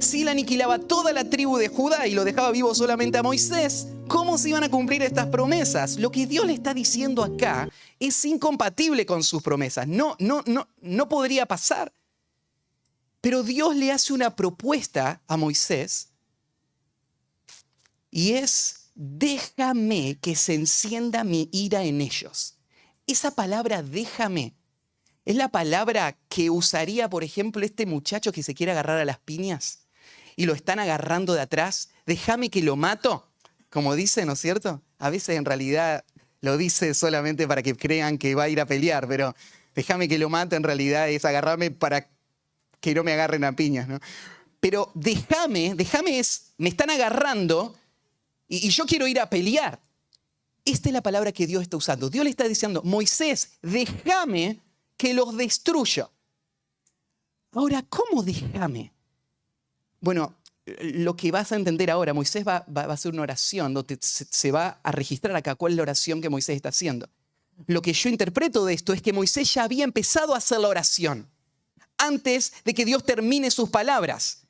si él aniquilaba toda la tribu de Judá y lo dejaba vivo solamente a Moisés, ¿cómo se iban a cumplir estas promesas? Lo que Dios le está diciendo acá es incompatible con sus promesas. No podría pasar. Pero Dios le hace una propuesta a Moisés y es: déjame que se encienda mi ira en ellos. Esa palabra déjame es la palabra que usaría, por ejemplo, este muchacho que se quiere agarrar a las piñas y lo están agarrando de atrás. Déjame que lo mato, como dice, ¿no es cierto? A veces en realidad lo dice solamente para que crean que va a ir a pelear, pero déjame que lo mato en realidad es agarrarme para que no me agarren a piñas, ¿no? Pero déjame es, me están agarrando y yo quiero ir a pelear. Esta es la palabra que Dios está usando. Dios le está diciendo: Moisés, déjame que los destruya. Ahora, ¿cómo déjame? Bueno, lo que vas a entender ahora, Moisés va a hacer una oración donde se va a registrar acá cuál es la oración que Moisés está haciendo. Lo que yo interpreto de esto es que Moisés ya había empezado a hacer la oración antes de que Dios termine sus palabras.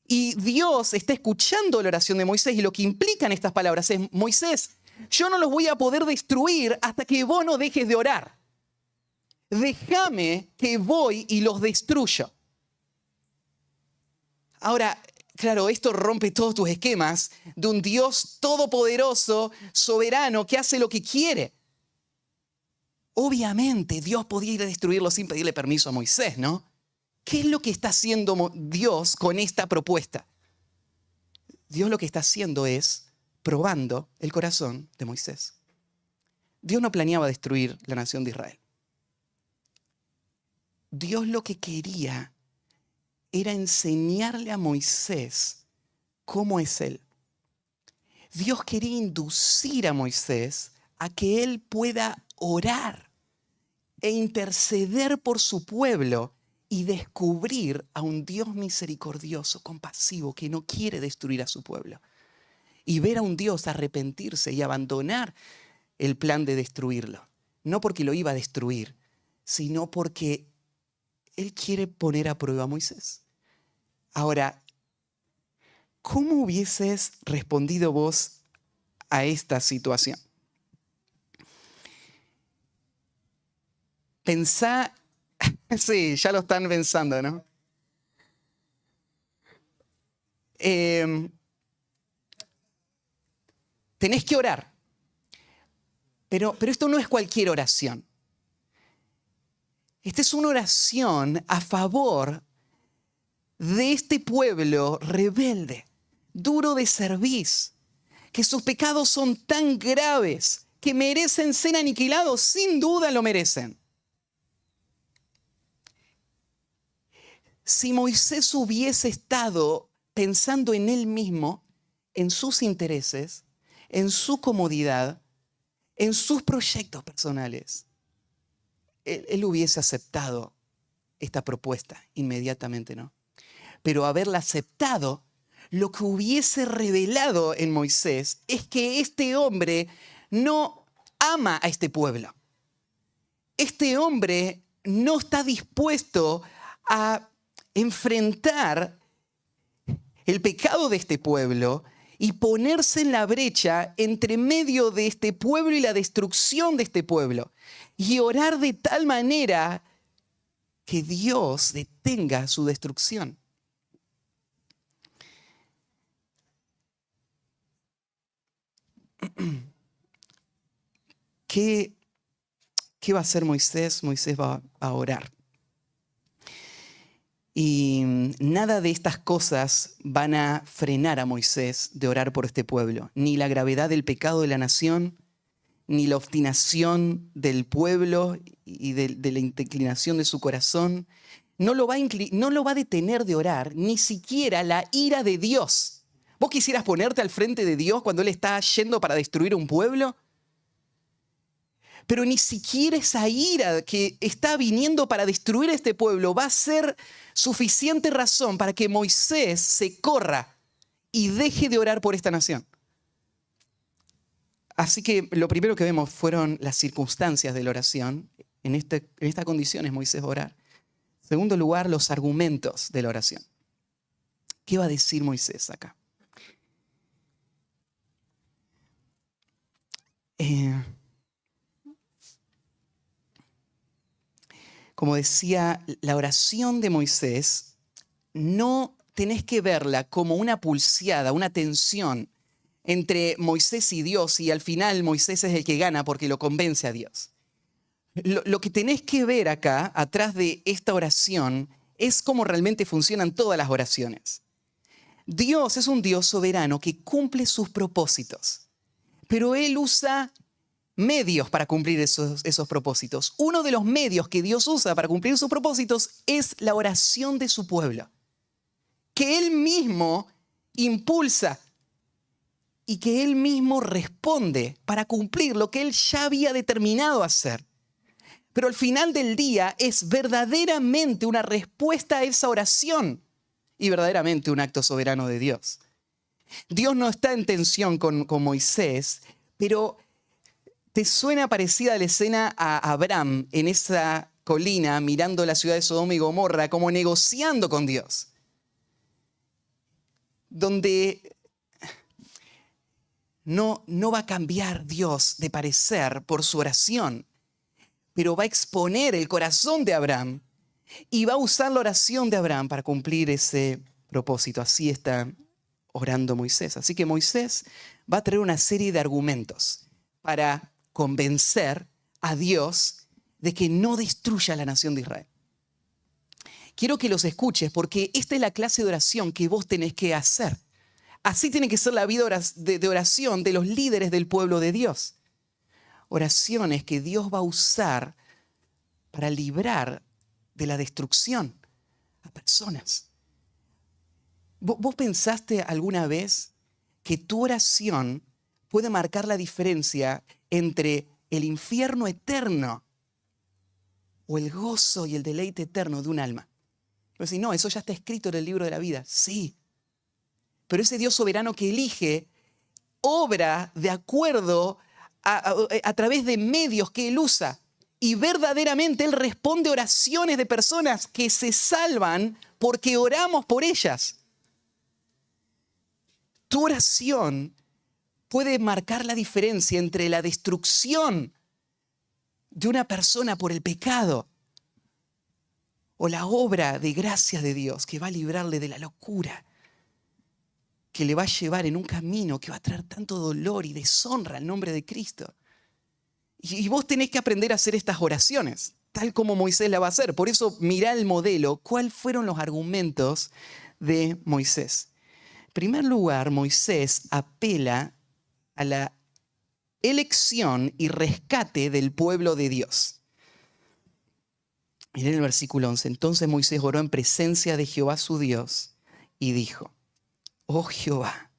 Y Dios está escuchando la oración de Moisés y lo que implican estas palabras es: Moisés, yo no los voy a poder destruir hasta que vos no dejes de orar. Déjame que voy y los destruyo. Ahora, claro, esto rompe todos tus esquemas de un Dios todopoderoso, soberano, que hace lo que quiere. Obviamente, Dios podía ir a destruirlo sin pedirle permiso a Moisés, ¿no? ¿Qué es lo que está haciendo Dios con esta propuesta? Dios lo que está haciendo es probando el corazón de Moisés. Dios no planeaba destruir la nación de Israel. Dios lo que quería era enseñarle a Moisés cómo es Él. Dios quería inducir a Moisés a que él pueda orar e interceder por su pueblo y descubrir a un Dios misericordioso, compasivo, que no quiere destruir a su pueblo. Y ver a un Dios arrepentirse y abandonar el plan de destruirlo. No porque lo iba a destruir, sino porque Él quiere poner a prueba a Moisés. Ahora, ¿cómo hubieses respondido vos a esta situación? Pensá, sí, ya lo están pensando, ¿no? Tenés que orar, pero esto no es cualquier oración. Esta es una oración a favor de este pueblo rebelde, duro de cerviz, que sus pecados son tan graves que merecen ser aniquilados, sin duda lo merecen. Si Moisés hubiese estado pensando en él mismo, en sus intereses, en su comodidad, en sus proyectos personales, él hubiese aceptado esta propuesta inmediatamente, ¿no? Pero haberla aceptado, lo que hubiese revelado en Moisés es que este hombre no ama a este pueblo. Este hombre no está dispuesto a enfrentar el pecado de este pueblo y ponerse en la brecha entre medio de este pueblo y la destrucción de este pueblo. Y orar de tal manera que Dios detenga su destrucción. ¿Qué va a hacer Moisés? Moisés va a orar. Y nada de estas cosas van a frenar a Moisés de orar por este pueblo. Ni la gravedad del pecado de la nación, ni la obstinación del pueblo y de la inclinación de su corazón. No lo va a detener de orar, ni siquiera la ira de Dios. ¿Vos quisieras ponerte al frente de Dios cuando Él está yendo para destruir un pueblo? Pero ni siquiera esa ira que está viniendo para destruir este pueblo va a ser suficiente razón para que Moisés se corra y deje de orar por esta nación. Así que lo primero que vemos fueron las circunstancias de la oración. En esta condición es Moisés orar. En segundo lugar, los argumentos de la oración. ¿Qué va a decir Moisés acá? Como decía, la oración de Moisés no tenés que verla como una pulseada, una tensión entre Moisés y Dios, y al final Moisés es el que gana porque lo convence a Dios. Lo que tenés que ver acá, atrás de esta oración, es cómo realmente funcionan todas las oraciones. Dios es un Dios soberano que cumple sus propósitos, pero Él usa medios para cumplir esos propósitos. Uno de los medios que Dios usa para cumplir sus propósitos es la oración de su pueblo, que Él mismo impulsa y que Él mismo responde para cumplir lo que Él ya había determinado hacer. Pero al final del día es verdaderamente una respuesta a esa oración y verdaderamente un acto soberano de Dios. Dios no está en tensión con Moisés, pero ¿te suena parecida la escena a Abraham en esa colina mirando la ciudad de Sodoma y Gomorra como negociando con Dios? Donde no va a cambiar Dios de parecer por su oración, pero va a exponer el corazón de Abraham y va a usar la oración de Abraham para cumplir ese propósito. Así está orando Moisés. Así que Moisés va a traer una serie de argumentos para convencer a Dios de que no destruya la nación de Israel. Quiero que los escuches porque esta es la clase de oración que vos tenés que hacer. Así tiene que ser la vida de oración de los líderes del pueblo de Dios. Oraciones que Dios va a usar para librar de la destrucción a personas. ¿Vos pensaste alguna vez que tu oración puede marcar la diferencia entre el infierno eterno o el gozo y el deleite eterno de un alma? Pero si no, eso ya está escrito en el libro de la vida. Sí. Pero ese Dios soberano que elige obra de acuerdo a través de medios que Él usa. Y verdaderamente Él responde oraciones de personas que se salvan porque oramos por ellas. Tu oración puede marcar la diferencia entre la destrucción de una persona por el pecado o la obra de gracia de Dios que va a librarle de la locura, que le va a llevar en un camino que va a traer tanto dolor y deshonra al nombre de Cristo. Y vos tenés que aprender a hacer estas oraciones, tal como Moisés la va a hacer. Por eso mirá el modelo, cuáles fueron los argumentos de Moisés. En primer lugar, Moisés apela a la elección y rescate del pueblo de Dios. Miren el versículo 11. Entonces Moisés oró en presencia de Jehová su Dios y dijo: oh Jehová,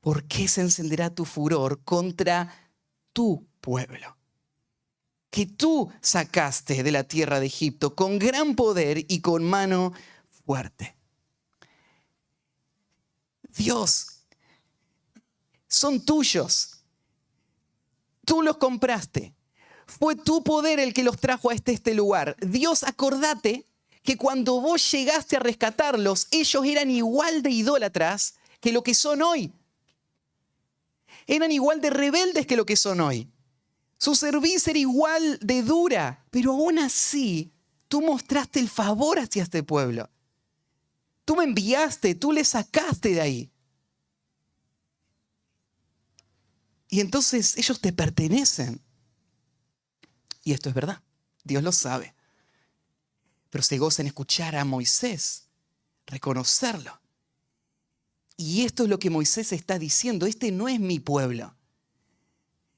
¿por qué se encenderá tu furor contra tu pueblo, que tú sacaste de la tierra de Egipto con gran poder y con mano fuerte? Dios, son tuyos. Tú los compraste. Fue tu poder el que los trajo a este lugar. Dios, acordate que cuando vos llegaste a rescatarlos, ellos eran igual de idólatras que lo que son hoy. Eran igual de rebeldes que lo que son hoy. Su servicio era igual de dura, pero aún así tú mostraste el favor hacia este pueblo. Tú me enviaste, tú le sacaste de ahí. Y entonces ellos te pertenecen. Y esto es verdad, Dios lo sabe. Pero se goza en escuchar a Moisés, reconocerlo. Y esto es lo que Moisés está diciendo: este no es mi pueblo.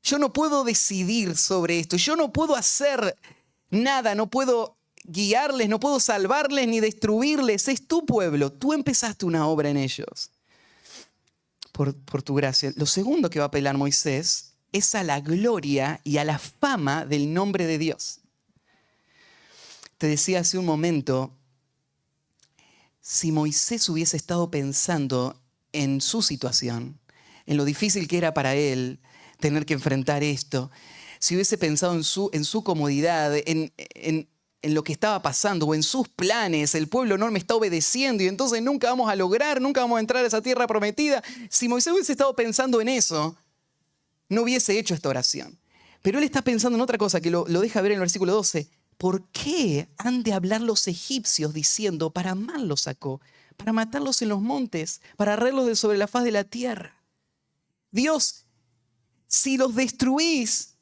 Yo no puedo decidir sobre esto, yo no puedo hacer nada, no puedo guiarles, no puedo salvarles ni destruirles. Es tu pueblo, tú empezaste una obra en ellos por tu gracia. Lo segundo que va a apelar Moisés es a la gloria y a la fama del nombre de Dios. Te decía hace un momento, si Moisés hubiese estado pensando en su situación, en lo difícil que era para él tener que enfrentar esto, si hubiese pensado en su comodidad, en en lo que estaba pasando o en sus planes, el pueblo no me está obedeciendo y entonces nunca vamos a lograr, nunca vamos a entrar a esa tierra prometida. Si Moisés hubiese estado pensando en eso, no hubiese hecho esta oración. Pero él está pensando en otra cosa que lo deja ver en el versículo 12. ¿Por qué han de hablar los egipcios diciendo, para mal los sacó, para matarlos en los montes, para arrerlos de sobre la faz de la tierra? Dios, si los destruís,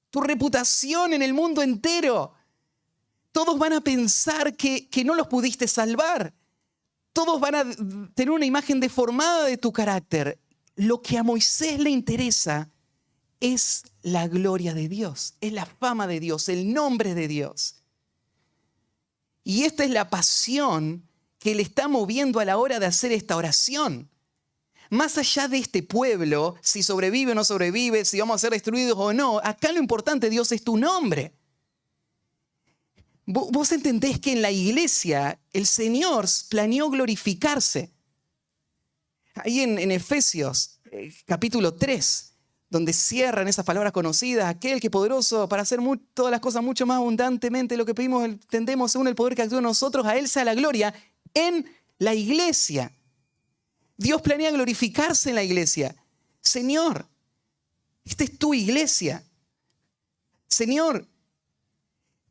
tu reputación en el mundo entero, todos van a pensar que no los pudiste salvar. Todos van a tener una imagen deformada de tu carácter. Lo que a Moisés le interesa es la gloria de Dios, es la fama de Dios, el nombre de Dios. Y esta es la pasión que le está moviendo a la hora de hacer esta oración. Más allá de este pueblo, si sobrevive o no sobrevive, si vamos a ser destruidos o no, acá lo importante, Dios, es tu nombre. Vos entendés que en la iglesia el Señor planeó glorificarse. Ahí en Efesios, capítulo 3, donde cierran esas palabras conocidas, aquel que es poderoso para hacer todas las cosas mucho más abundantemente de lo que pedimos, entendemos según el poder que actúa en nosotros, a Él sea la gloria en la iglesia. Dios planea glorificarse en la iglesia. Señor, esta es tu iglesia. Señor,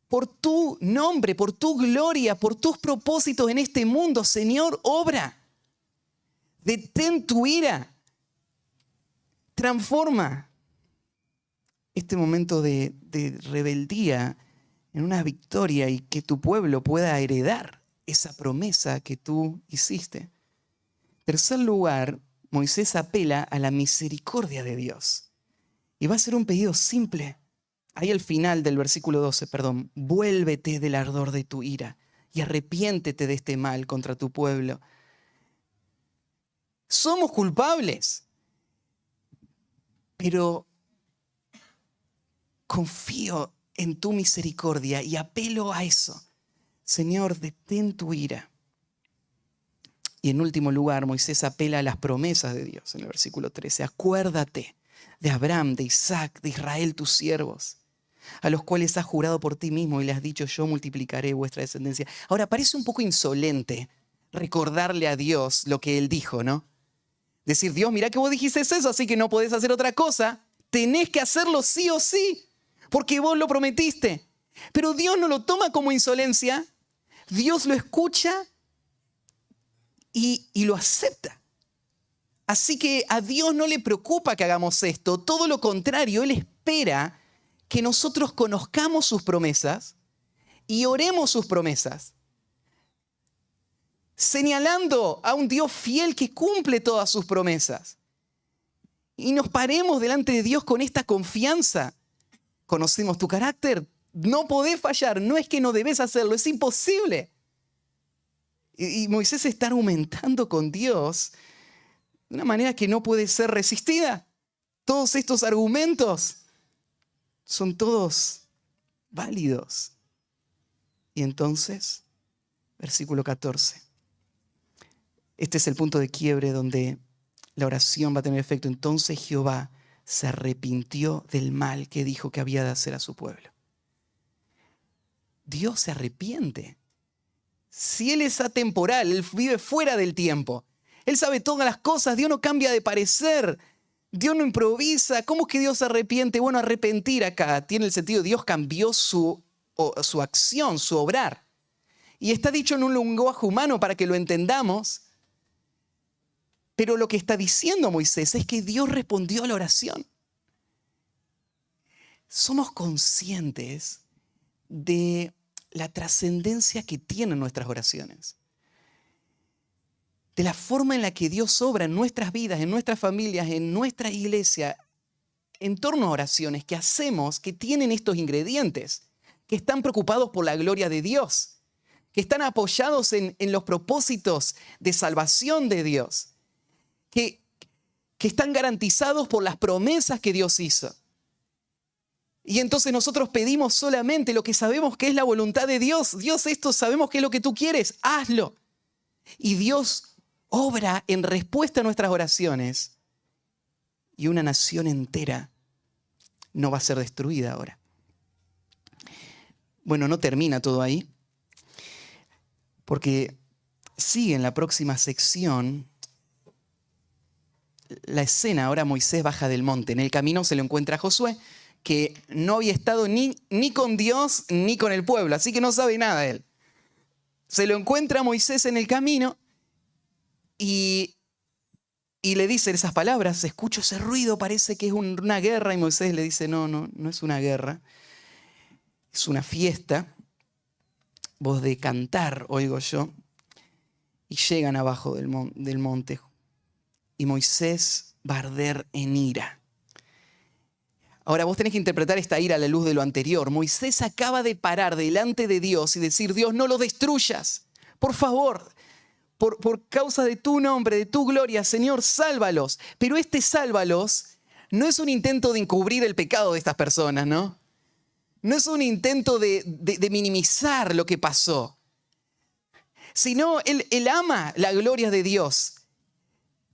por tu nombre, por tu gloria, por tus propósitos en este mundo, Señor, obra. Detén tu ira. Transforma este momento de rebeldía en una victoria y que tu pueblo pueda heredar esa promesa que tú hiciste. En tercer lugar, Moisés apela a la misericordia de Dios. Y va a ser un pedido simple. Ahí al final del versículo 12, vuélvete del ardor de tu ira y arrepiéntete de este mal contra tu pueblo. Somos culpables, pero confío en tu misericordia y apelo a eso. Señor, detén tu ira. Y en último lugar, Moisés apela a las promesas de Dios en el versículo 13. Acuérdate de Abraham, de Isaac, de Israel, tus siervos, a los cuales has jurado por ti mismo y le has dicho, yo multiplicaré vuestra descendencia. Ahora, parece un poco insolente recordarle a Dios lo que Él dijo, ¿no? Decir, Dios, mira que vos dijiste eso, así que no podés hacer otra cosa. Tenés que hacerlo sí o sí, porque vos lo prometiste. Pero Dios no lo toma como insolencia. Dios lo escucha y lo acepta. Así que a Dios no le preocupa que hagamos esto. Todo lo contrario, Él espera que nosotros conozcamos sus promesas y oremos sus promesas, señalando a un Dios fiel que cumple todas sus promesas. Y nos paremos delante de Dios con esta confianza. Conocemos tu carácter, no podés fallar, no es que no debes hacerlo, es imposible. Y Moisés está argumentando con Dios de una manera que no puede ser resistida. Todos estos argumentos son todos válidos. Y entonces, versículo 14. Este es el punto de quiebre donde la oración va a tener efecto. Entonces Jehová se arrepintió del mal que dijo que había de hacer a su pueblo. Dios se arrepiente. Si Él es atemporal, Él vive fuera del tiempo. Él sabe todas las cosas, Dios no cambia de parecer. Dios no improvisa. ¿Cómo es que Dios se arrepiente? Bueno, arrepentir acá tiene el sentido de Dios cambió su acción, su obrar. Y está dicho en un lenguaje humano para que lo entendamos. Pero lo que está diciendo Moisés es que Dios respondió a la oración. Somos conscientes de la trascendencia que tienen nuestras oraciones, de la forma en la que Dios obra en nuestras vidas, en nuestras familias, en nuestra iglesia, en torno a oraciones que hacemos que tienen estos ingredientes, que están preocupados por la gloria de Dios, que están apoyados en los propósitos de salvación de Dios, que están garantizados por las promesas que Dios hizo. Y entonces nosotros pedimos solamente lo que sabemos que es la voluntad de Dios. Dios, esto sabemos que es lo que tú quieres, hazlo. Y Dios obra en respuesta a nuestras oraciones. Y una nación entera no va a ser destruida ahora. Bueno, no termina todo ahí, porque sigue en la próxima sección la escena. Ahora Moisés baja del monte. En el camino se lo encuentra a Josué, que no había estado ni con Dios ni con el pueblo, así que no sabe nada él. Se lo encuentra a Moisés en el camino y le dice esas palabras. Escucho ese ruido, parece que es una guerra. Y Moisés le dice, no es una guerra, es una fiesta. Voz de cantar oigo yo. Y llegan abajo del monte. Y Moisés va a arder en ira. Ahora vos tenés que interpretar esta ira a la luz de lo anterior. Moisés acaba de parar delante de Dios y decir, Dios, no lo destruyas. Por favor, por causa de tu nombre, de tu gloria, Señor, sálvalos. Pero este sálvalos no es un intento de encubrir el pecado de estas personas, ¿no? No es un intento de minimizar lo que pasó. Sino él ama la gloria de Dios.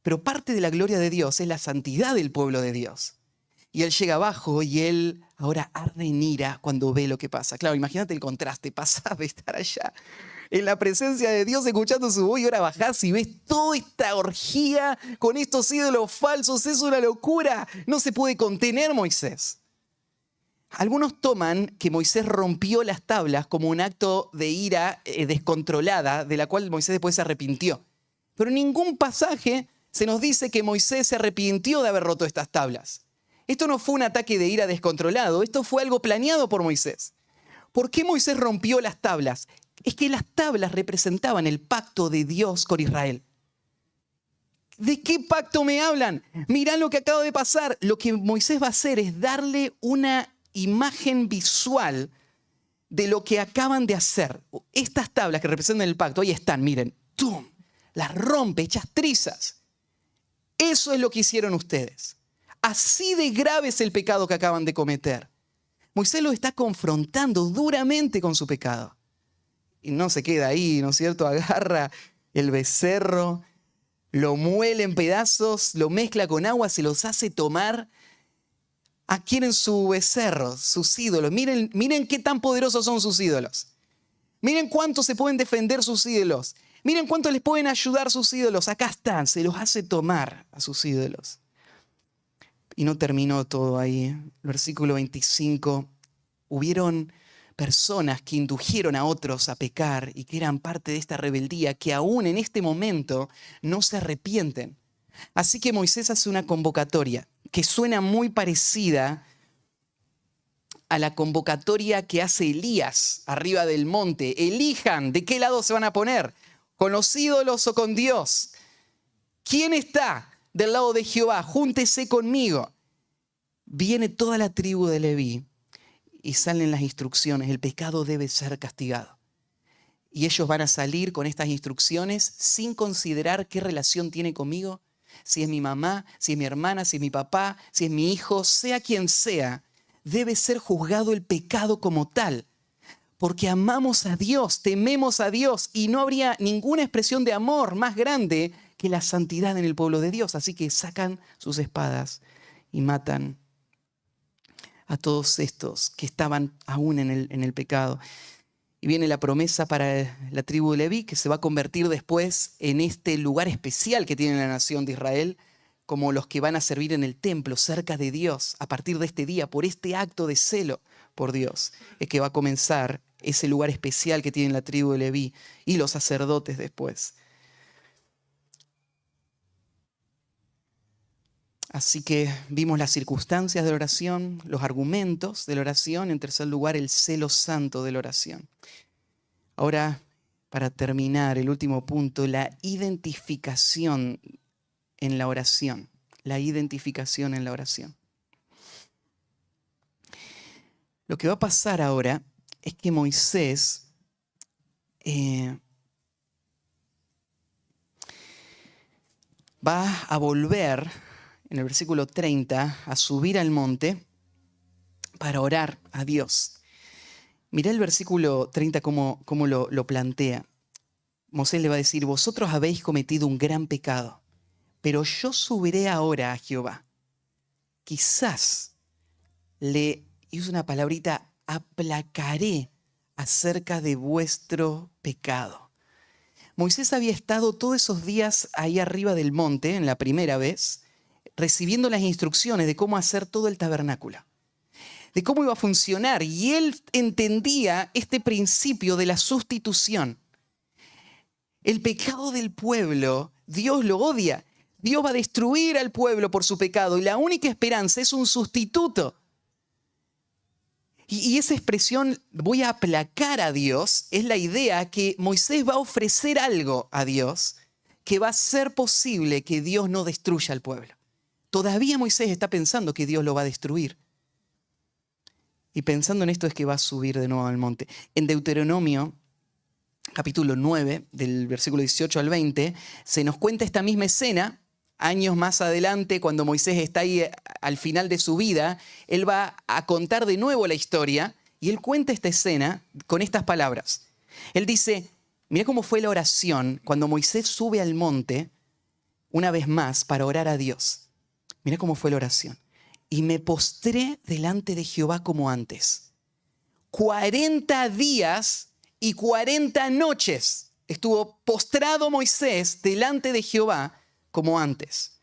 Pero parte de la gloria de Dios es la santidad del pueblo de Dios. Y él llega abajo y él ahora arde en ira cuando ve lo que pasa. Claro, imagínate el contraste. Pasás de estar allá en la presencia de Dios escuchando su voz y ahora bajás y ves toda esta orgía con estos ídolos falsos. Es una locura. No se puede contener Moisés. Algunos toman que Moisés rompió las tablas como un acto de ira descontrolada, de la cual Moisés después se arrepintió. Pero en ningún pasaje se nos dice que Moisés se arrepintió de haber roto estas tablas. Esto no fue un ataque de ira descontrolado, esto fue algo planeado por Moisés. ¿Por qué Moisés rompió las tablas? Es que las tablas representaban el pacto de Dios con Israel. ¿De qué pacto me hablan? Mirá lo que acaba de pasar. Lo que Moisés va a hacer es darle una imagen visual de lo que acaban de hacer. Estas tablas que representan el pacto, ahí están, miren. ¡Tum! Las rompe, hechas trizas. Eso es lo que hicieron ustedes. Así de grave es el pecado que acaban de cometer. Moisés lo está confrontando duramente con su pecado. Y no se queda ahí, ¿no es cierto? Agarra el becerro, lo muele en pedazos, lo mezcla con agua, se los hace tomar. Adquieren su becerro, sus ídolos. Miren qué tan poderosos son sus ídolos. Miren cuánto se pueden defender sus ídolos. Miren cuánto les pueden ayudar sus ídolos. Acá están, se los hace tomar a sus ídolos. Y no terminó todo ahí. Versículo 25. Hubieron personas que indujeron a otros a pecar y que eran parte de esta rebeldía, que aún en este momento no se arrepienten. Así que Moisés hace una convocatoria que suena muy parecida a la convocatoria que hace Elías arriba del monte. Elijan de qué lado se van a poner, con los ídolos o con Dios. ¿Quién está del lado de Jehová? Júntese conmigo. Viene toda la tribu de Leví y salen las instrucciones. El pecado debe ser castigado. Y ellos van a salir con estas instrucciones sin considerar qué relación tiene conmigo. Si es mi mamá, si es mi hermana, si es mi papá, si es mi hijo, sea quien sea, debe ser juzgado el pecado como tal. Porque amamos a Dios, tememos a Dios y no habría ninguna expresión de amor más grande que la santidad en el pueblo de Dios. Así que sacan sus espadas y matan a todos estos que estaban aún en el pecado. Y viene la promesa para la tribu de Leví, que se va a convertir después en este lugar especial que tiene la nación de Israel, como los que van a servir en el templo cerca de Dios. A partir de este día, por este acto de celo por Dios, es que va a comenzar ese lugar especial que tiene la tribu de Leví y los sacerdotes después. Así que vimos las circunstancias de la oración, los argumentos de la oración, en tercer lugar, el celo santo de la oración. Ahora, para terminar, el último punto, la identificación en la oración. La identificación en la oración. Lo que va a pasar ahora es que Moisés va a volver, en el versículo 30, a subir al monte para orar a Dios. Mirá el versículo 30 cómo lo plantea. Moisés le va a decir, vosotros habéis cometido un gran pecado, pero yo subiré ahora a Jehová. Quizás le hizo una palabrita, aplacaré acerca de vuestro pecado. Moisés había estado todos esos días ahí arriba del monte, en la primera vez, recibiendo las instrucciones de cómo hacer todo el tabernáculo, de cómo iba a funcionar. Y él entendía este principio de la sustitución. El pecado del pueblo, Dios lo odia. Dios va a destruir al pueblo por su pecado y la única esperanza es un sustituto. Y esa expresión, voy a aplacar a Dios, es la idea que Moisés va a ofrecer algo a Dios que va a hacer posible que Dios no destruya al pueblo. Todavía Moisés está pensando que Dios lo va a destruir. Y pensando en esto es que va a subir de nuevo al monte. En Deuteronomio, capítulo 9, del versículo 18 al 20, se nos cuenta esta misma escena. Años más adelante, cuando Moisés está ahí al final de su vida, él va a contar de nuevo la historia y él cuenta esta escena con estas palabras. Él dice, mira cómo fue la oración cuando Moisés sube al monte una vez más para orar a Dios. Mira cómo fue la oración. Y me postré delante de Jehová como antes. 40 días y 40 noches estuvo postrado Moisés delante de Jehová como antes.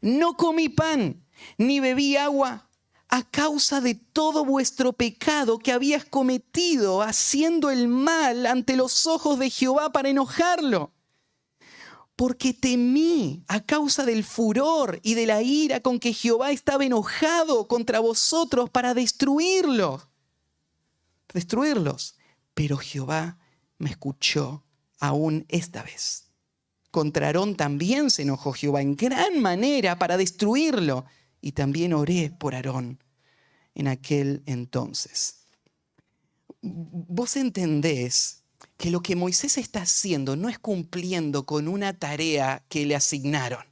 No comí pan, ni bebí agua, a causa de todo vuestro pecado que habías cometido, haciendo el mal ante los ojos de Jehová para enojarlo. Porque temí a causa del furor y de la ira con que Jehová estaba enojado contra vosotros para destruirlos. Pero Jehová me escuchó aún esta vez. Contra Aarón también se enojó Jehová en gran manera para destruirlo. Y también oré por Aarón en aquel entonces. Vos entendés que lo que Moisés está haciendo no es cumpliendo con una tarea que le asignaron.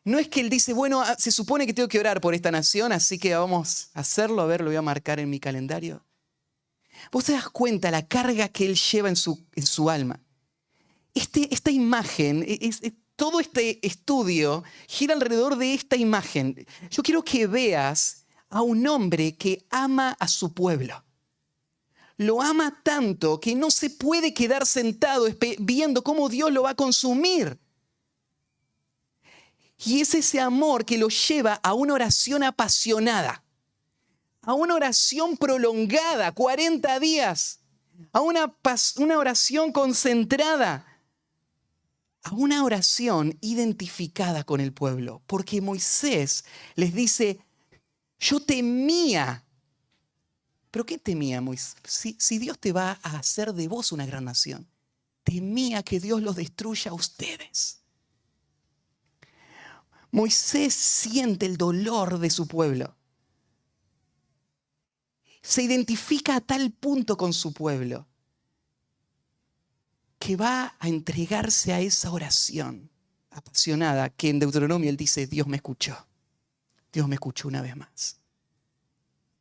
No es que él dice, bueno, se supone que tengo que orar por esta nación, así que vamos a hacerlo, a ver, lo voy a marcar en mi calendario. Vos te das cuenta la carga que él lleva en su alma. Esta imagen, todo este estudio gira alrededor de esta imagen. Yo quiero que veas a un hombre que ama a su pueblo. Lo ama tanto que no se puede quedar sentado viendo cómo Dios lo va a consumir. Y es ese amor que lo lleva a una oración apasionada, a una oración prolongada, 40 días, a una oración concentrada, a una oración identificada con el pueblo. Porque Moisés les dice, yo temía. ¿Pero qué temía Moisés? Si Dios te va a hacer de vos una gran nación, temía que Dios los destruya a ustedes. Moisés siente el dolor de su pueblo. Se identifica a tal punto con su pueblo que va a entregarse a esa oración apasionada que en Deuteronomio él dice, Dios me escuchó. Dios me escuchó una vez más.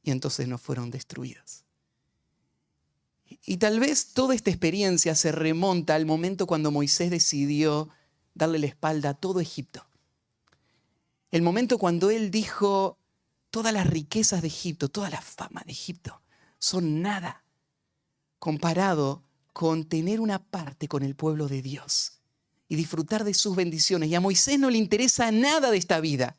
Y entonces no fueron destruidos. Y tal vez toda esta experiencia se remonta al momento cuando Moisés decidió darle la espalda a todo Egipto. El momento cuando él dijo, todas las riquezas de Egipto, toda la fama de Egipto son nada comparado con tener una parte con el pueblo de Dios y disfrutar de sus bendiciones. Y a Moisés no le interesa nada de esta vida.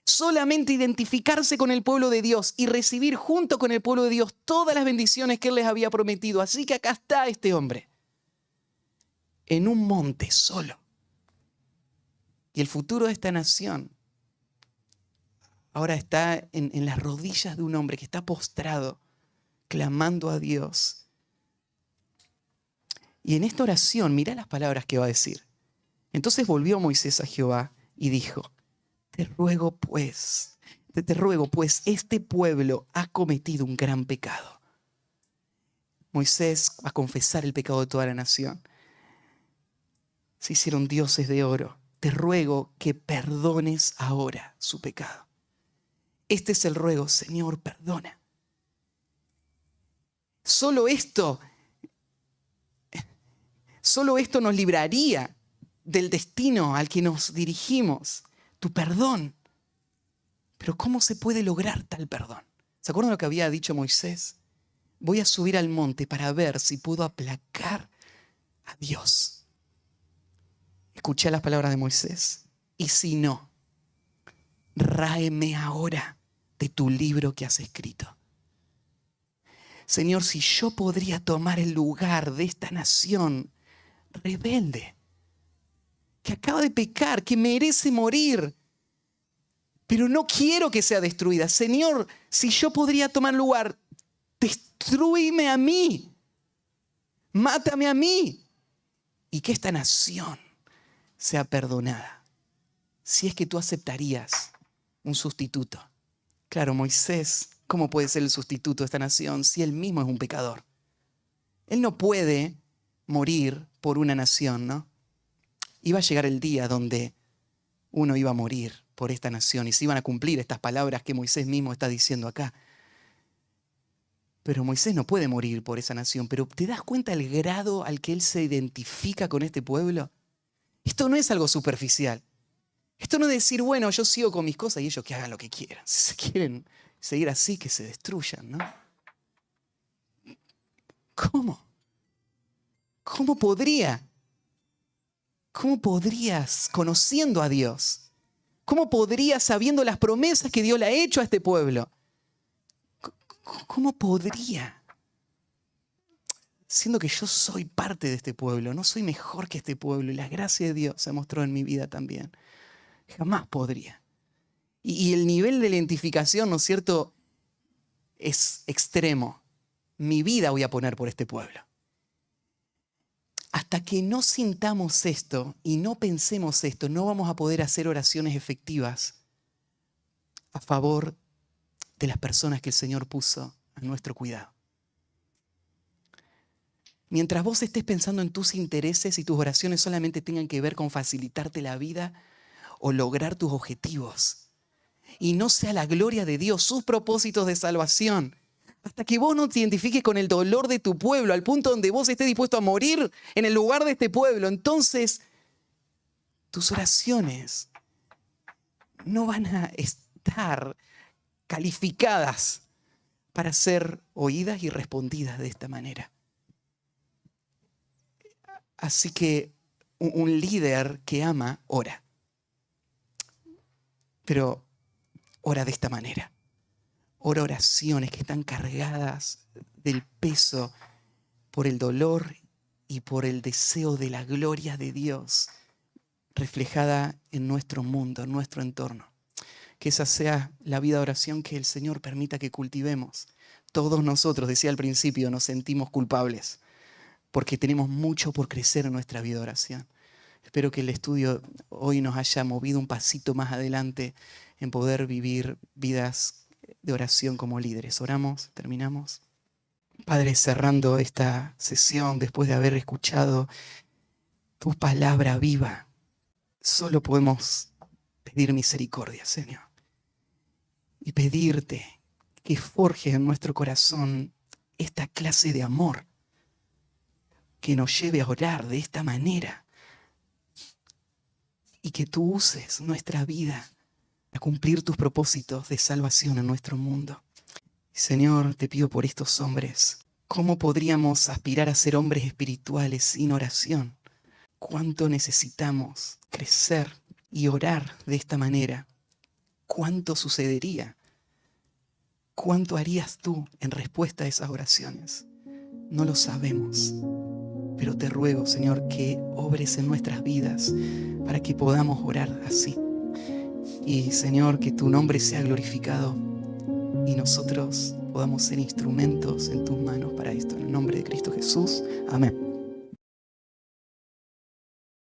Solamente identificarse con el pueblo de Dios y recibir junto con el pueblo de Dios todas las bendiciones que Él les había prometido. Así que acá está este hombre, en un monte solo. Y el futuro de esta nación ahora está en las rodillas de un hombre que está postrado, clamando a Dios. Y en esta oración, mira las palabras que va a decir. Entonces volvió Moisés a Jehová y dijo, te ruego pues, este pueblo ha cometido un gran pecado. Moisés va a confesar el pecado de toda la nación. Se hicieron dioses de oro. Te ruego que perdones ahora su pecado. Este es el ruego, Señor, perdona. Solo esto nos libraría del destino al que nos dirigimos. Tu perdón. Pero ¿cómo se puede lograr tal perdón? ¿Se acuerdan lo que había dicho Moisés? voy a subir al monte para ver si puedo aplacar a Dios. Escuché las palabras de Moisés. Y si no, ráeme ahora de tu libro que has escrito. Señor, si yo podría tomar el lugar de esta nación rebelde, que acaba de pecar, que merece morir, pero no quiero que sea destruida. Señor, si yo podría tomar lugar, destrúeme a mí, mátame a mí, y que esta nación sea perdonada. Si es que tú aceptarías un sustituto. Claro, Moisés, ¿cómo puede ser el sustituto de esta nación si él mismo es un pecador? Él no puede morir por una nación, ¿no? Iba a llegar el día donde uno iba a morir por esta nación y se iban a cumplir estas palabras que Moisés mismo está diciendo acá. Pero Moisés no puede morir por esa nación. Pero ¿te das cuenta el grado al que él se identifica con este pueblo? Esto no es algo superficial. Esto no es decir, bueno, yo sigo con mis cosas y ellos que hagan lo que quieran. Si se quieren seguir así, que se destruyan, ¿no? ¿Cómo? ¿Cómo podría? ¿Cómo podrías, conociendo a Dios? ¿Cómo podrías, sabiendo las promesas que Dios le ha hecho a este pueblo? ¿Cómo podría? Siendo que yo soy parte de este pueblo, no soy mejor que este pueblo y la gracia de Dios se mostró en mi vida también. Jamás podría. Y el nivel de identificación, ¿no es cierto?, es extremo. Mi vida voy a poner por este pueblo. Hasta que no sintamos esto y no pensemos esto, no vamos a poder hacer oraciones efectivas a favor de las personas que el Señor puso a nuestro cuidado. Mientras vos estés pensando en tus intereses y tus oraciones solamente tengan que ver con facilitarte la vida o lograr tus objetivos, y no sea la gloria de Dios, sus propósitos de salvación, hasta que vos no te identifiques con el dolor de tu pueblo, al punto donde vos estés dispuesto a morir en el lugar de este pueblo, entonces tus oraciones no van a estar calificadas para ser oídas y respondidas de esta manera. Así que un líder que ama, ora. Pero ora de esta manera. Ora oraciones que están cargadas del peso por el dolor y por el deseo de la gloria de Dios reflejada en nuestro mundo, en nuestro entorno. Que esa sea la vida de oración que el Señor permita que cultivemos. Todos nosotros, decía al principio, nos sentimos culpables porque tenemos mucho por crecer en nuestra vida de oración. Espero que el estudio hoy nos haya movido un pasito más adelante en poder vivir vidas de oración como líderes. Oramos, terminamos. Padre, cerrando esta sesión, después de haber escuchado tu palabra viva, solo podemos pedir misericordia, Señor. Y pedirte que forjes en nuestro corazón esta clase de amor que nos lleve a orar de esta manera y que tú uses nuestra vida a cumplir tus propósitos de salvación en nuestro mundo. Señor, te pido por estos hombres. ¿Cómo podríamos aspirar a ser hombres espirituales sin oración? ¿Cuánto necesitamos crecer y orar de esta manera? ¿Cuánto sucedería? ¿Cuánto harías tú en respuesta a esas oraciones? No lo sabemos, pero te ruego, Señor, que obres en nuestras vidas para que podamos orar así. Y, Señor, que tu nombre sea glorificado y nosotros podamos ser instrumentos en tus manos para esto. En el nombre de Cristo Jesús. Amén.